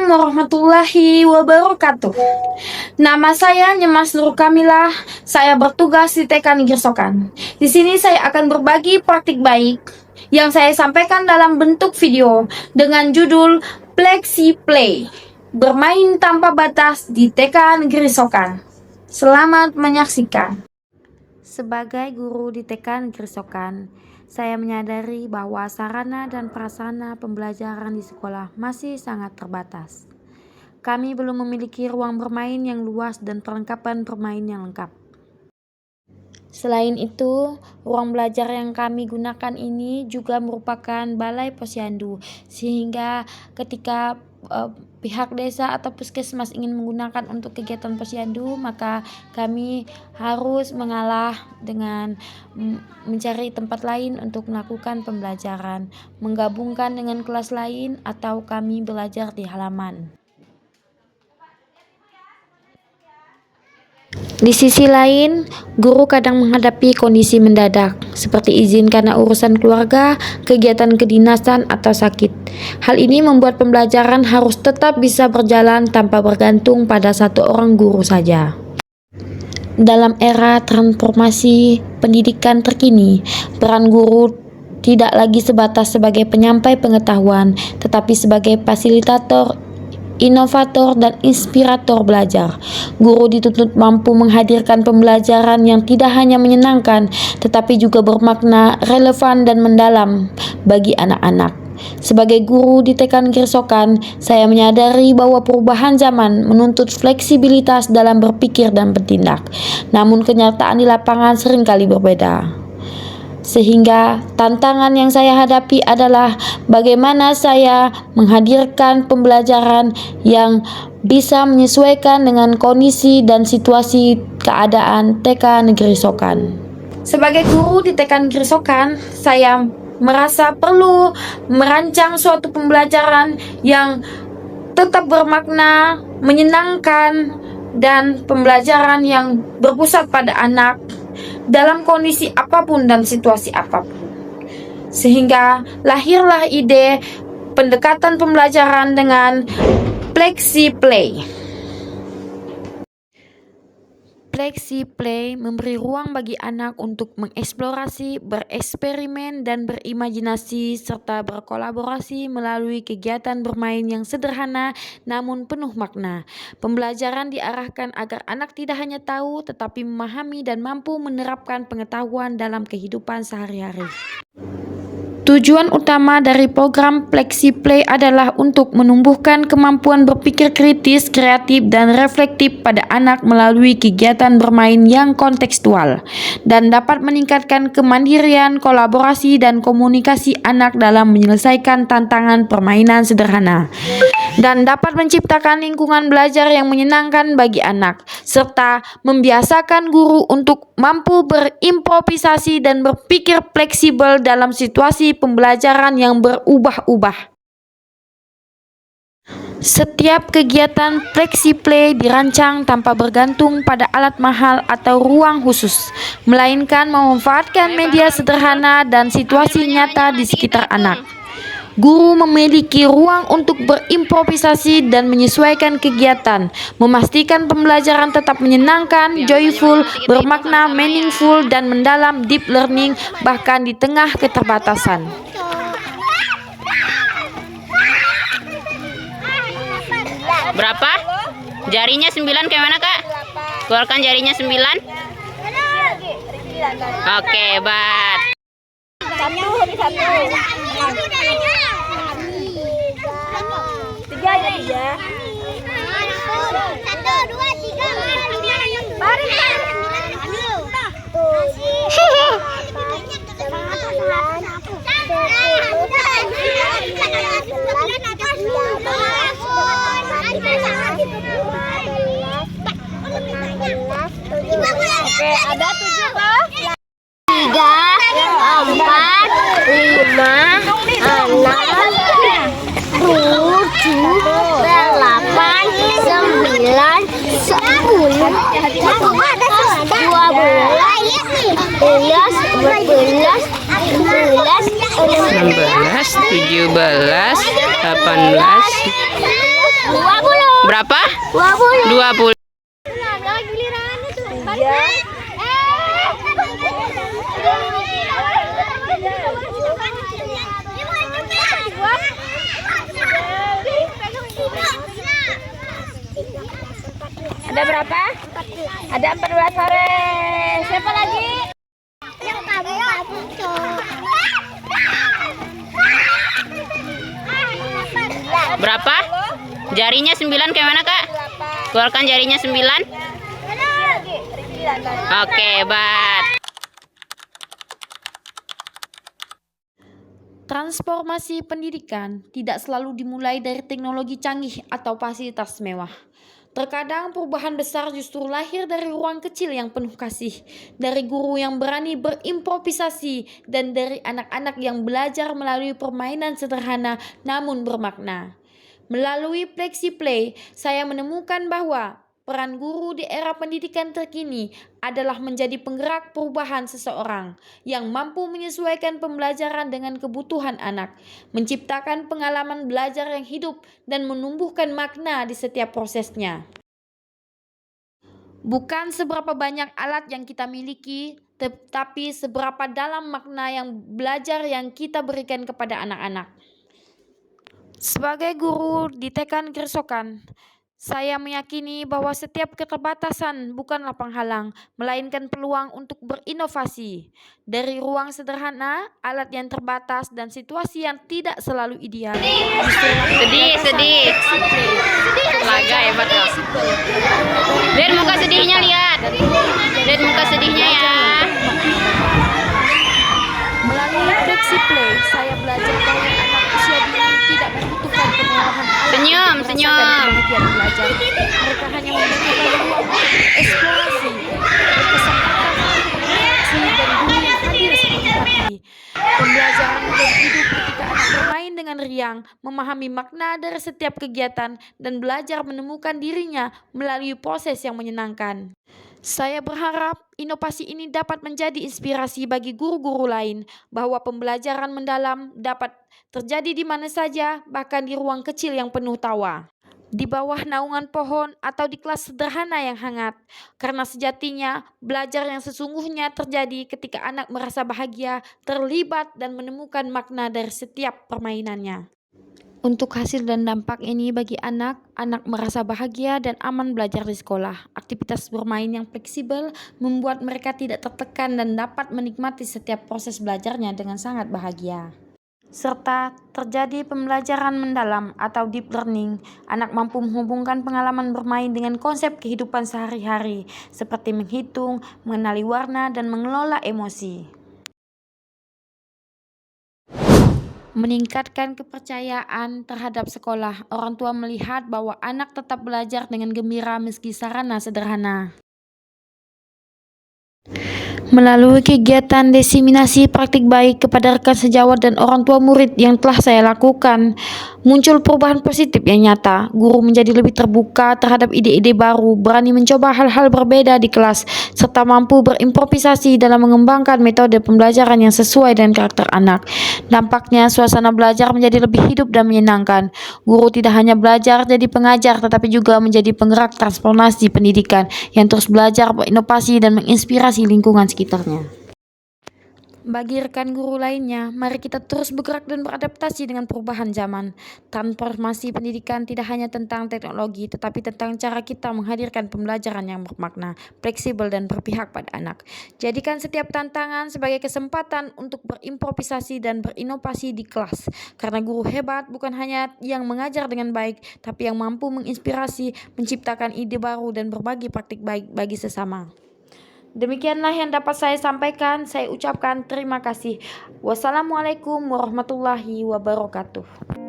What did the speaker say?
Assalamualaikum warahmatullahi wabarakatuh. Nama saya Nyemas Nur Kamilah. Saya bertugas di TK Negeri Sokan. Di sini saya akan berbagi praktik baik yang saya sampaikan dalam bentuk video dengan judul Flexi Play, bermain tanpa batas di TK Negeri Sokan. Selamat menyaksikan. Sebagai guru di TK Negeri Sokan, saya menyadari bahwa sarana dan prasarana pembelajaran di sekolah masih sangat terbatas. Kami belum memiliki ruang bermain yang luas dan perlengkapan bermain yang lengkap. Selain itu, ruang belajar yang kami gunakan ini juga merupakan balai posyandu, sehingga ketika pihak desa atau puskesmas ingin menggunakan untuk kegiatan posyandu, maka kami harus mengalah dengan mencari tempat lain untuk melakukan pembelajaran, menggabungkan dengan kelas lain, atau kami belajar di halaman. Di sisi lain, guru kadang menghadapi kondisi mendadak, seperti izin karena urusan keluarga, kegiatan kedinasan, atau sakit. Hal ini membuat pembelajaran harus tetap bisa berjalan tanpa bergantung pada satu orang guru saja. Dalam era transformasi pendidikan terkini, peran guru tidak lagi sebatas sebagai penyampai pengetahuan, tetapi sebagai fasilitator, inovator, dan inspirator belajar. Guru dituntut mampu menghadirkan pembelajaran yang tidak hanya menyenangkan, tetapi juga bermakna, relevan, dan mendalam bagi anak-anak. Sebagai guru di TK Negeri Sokan, saya menyadari bahwa perubahan zaman menuntut fleksibilitas dalam berpikir dan bertindak. Namun kenyataan di lapangan seringkali berbeda. Sehingga tantangan yang saya hadapi adalah bagaimana saya menghadirkan pembelajaran yang bisa menyesuaikan dengan kondisi dan situasi keadaan TK Negeri Sokan. Sebagai guru di TK Negeri Sokan, saya merasa perlu merancang suatu pembelajaran yang tetap bermakna, menyenangkan, dan pembelajaran yang berpusat pada anak dalam kondisi apapun dan situasi apapun. Sehingga lahirlah ide pendekatan pembelajaran dengan Flexi Play. Flexi Play memberi ruang bagi anak untuk mengeksplorasi, bereksperimen, dan berimajinasi, serta berkolaborasi melalui kegiatan bermain yang sederhana namun penuh makna. Pembelajaran diarahkan agar anak tidak hanya tahu, tetapi memahami dan mampu menerapkan pengetahuan dalam kehidupan sehari-hari. Tujuan utama dari program Flexi Play adalah untuk menumbuhkan kemampuan berpikir kritis, kreatif, dan reflektif pada anak melalui kegiatan bermain yang kontekstual, dan dapat meningkatkan kemandirian, kolaborasi, dan komunikasi anak dalam menyelesaikan tantangan permainan sederhana, dan dapat menciptakan lingkungan belajar yang menyenangkan bagi anak, serta membiasakan guru untuk mampu berimprovisasi dan berpikir fleksibel dalam situasi pembelajaran yang berubah-ubah. Setiap kegiatan Flexi Play dirancang tanpa bergantung pada alat mahal atau ruang khusus, melainkan memanfaatkan media sederhana dan situasi nyata di sekitar anak. Guru memiliki ruang untuk berimprovisasi dan menyesuaikan kegiatan, memastikan pembelajaran tetap menyenangkan, joyful, bermakna, meaningful, dan mendalam, deep learning, bahkan di tengah keterbatasan. Berapa? Jarinya 9 kayak mana, Kak? Keluarkan jarinya 9. Oke, bat. Tiga ya, tiga. 1, 2, 3. Baris. Oke, ada 7 toh? 3, 4, 5, 6, 7, 8, 9, 10, 12, 13, 14, 15, 16, 17, 18, Berapa? 20. Ada berapa? Ada 14 sore. Siapa lagi? Yang kamu tuh. Berapa? Jarinya 9 kayak mana, Kak? Keluarkan jarinya 9. Oke, hebat. Transformasi pendidikan tidak selalu dimulai dari teknologi canggih atau fasilitas mewah. Terkadang perubahan besar justru lahir dari ruang kecil yang penuh kasih, dari guru yang berani berimprovisasi, dan dari anak-anak yang belajar melalui permainan sederhana namun bermakna. Melalui FlexiPlay, saya menemukan bahwa peran guru di era pendidikan terkini adalah menjadi penggerak perubahan seseorang yang mampu menyesuaikan pembelajaran dengan kebutuhan anak, menciptakan pengalaman belajar yang hidup, dan menumbuhkan makna di setiap prosesnya. Bukan seberapa banyak alat yang kita miliki, tetapi seberapa dalam makna yang belajar yang kita berikan kepada anak-anak. Sebagai guru di TK Gersokan, saya meyakini bahwa setiap keterbatasan bukanlah penghalang, melainkan peluang untuk berinovasi. Dari ruang sederhana, alat yang terbatas, dan situasi yang tidak selalu ideal. Sedih. Laga hebat loh. Lihat muka sedihnya, lihat. Lihat muka sedihnya ya. Melalui FlexiPlay, saya belajar bahwa anak usia dini tidak membutuhkan kemewahan alat Senyum, untuk merasakan senyum. kebahagiaan belajar. Mereka hanya membutuhkan ruang untuk eksplorasi, berkesempatan untuk bereaksi, dan guru yang hadir seperti hati. Pembelajaran menjadi hidup ketika anak bermain dengan riang, memahami makna dari setiap kegiatan, dan belajar menemukan dirinya melalui proses yang menyenangkan. Saya berharap inovasi ini dapat menjadi inspirasi bagi guru-guru lain, bahwa pembelajaran mendalam dapat terjadi di mana saja, bahkan di ruang kecil yang penuh tawa, di bawah naungan pohon, atau di kelas sederhana yang hangat. Karena sejatinya, belajar yang sesungguhnya terjadi ketika anak merasa bahagia, terlibat, dan menemukan makna dari setiap permainannya. Untuk hasil dan dampak ini bagi anak merasa bahagia dan aman belajar di sekolah. Aktivitas bermain yang fleksibel membuat mereka tidak tertekan dan dapat menikmati setiap proses belajarnya dengan sangat bahagia. Serta terjadi pembelajaran mendalam atau deep learning. Anak mampu menghubungkan pengalaman bermain dengan konsep kehidupan sehari-hari, seperti menghitung, mengenali warna, dan mengelola emosi. Meningkatkan kepercayaan terhadap sekolah. Orang tua melihat bahwa anak tetap belajar dengan gembira meski sarana sederhana. Melalui kegiatan diseminasi praktik baik kepada rekan sejawat dan orang tua murid yang telah saya lakukan, muncul perubahan positif yang nyata. Guru menjadi lebih terbuka terhadap ide-ide baru, berani mencoba hal-hal berbeda di kelas, serta mampu berimprovisasi dalam mengembangkan metode pembelajaran yang sesuai dengan karakter anak. Dampaknya, suasana belajar menjadi lebih hidup dan menyenangkan. Guru tidak hanya belajar jadi pengajar, tetapi juga menjadi penggerak transformasi pendidikan yang terus belajar, berinovasi, dan menginspirasi lingkungan sekitarnya. Bagi rekan guru lainnya, mari kita terus bergerak dan beradaptasi dengan perubahan zaman. Transformasi pendidikan tidak hanya tentang teknologi, tetapi tentang cara kita menghadirkan pembelajaran yang bermakna, fleksibel, dan berpihak pada anak. Jadikan setiap tantangan sebagai kesempatan untuk berimprovisasi dan berinovasi di kelas. Karena guru hebat bukan hanya yang mengajar dengan baik, tapi yang mampu menginspirasi, menciptakan ide baru, dan berbagi praktik baik bagi sesama. Demikianlah yang dapat saya sampaikan. Saya ucapkan terima kasih. Wassalamualaikum warahmatullahi wabarakatuh.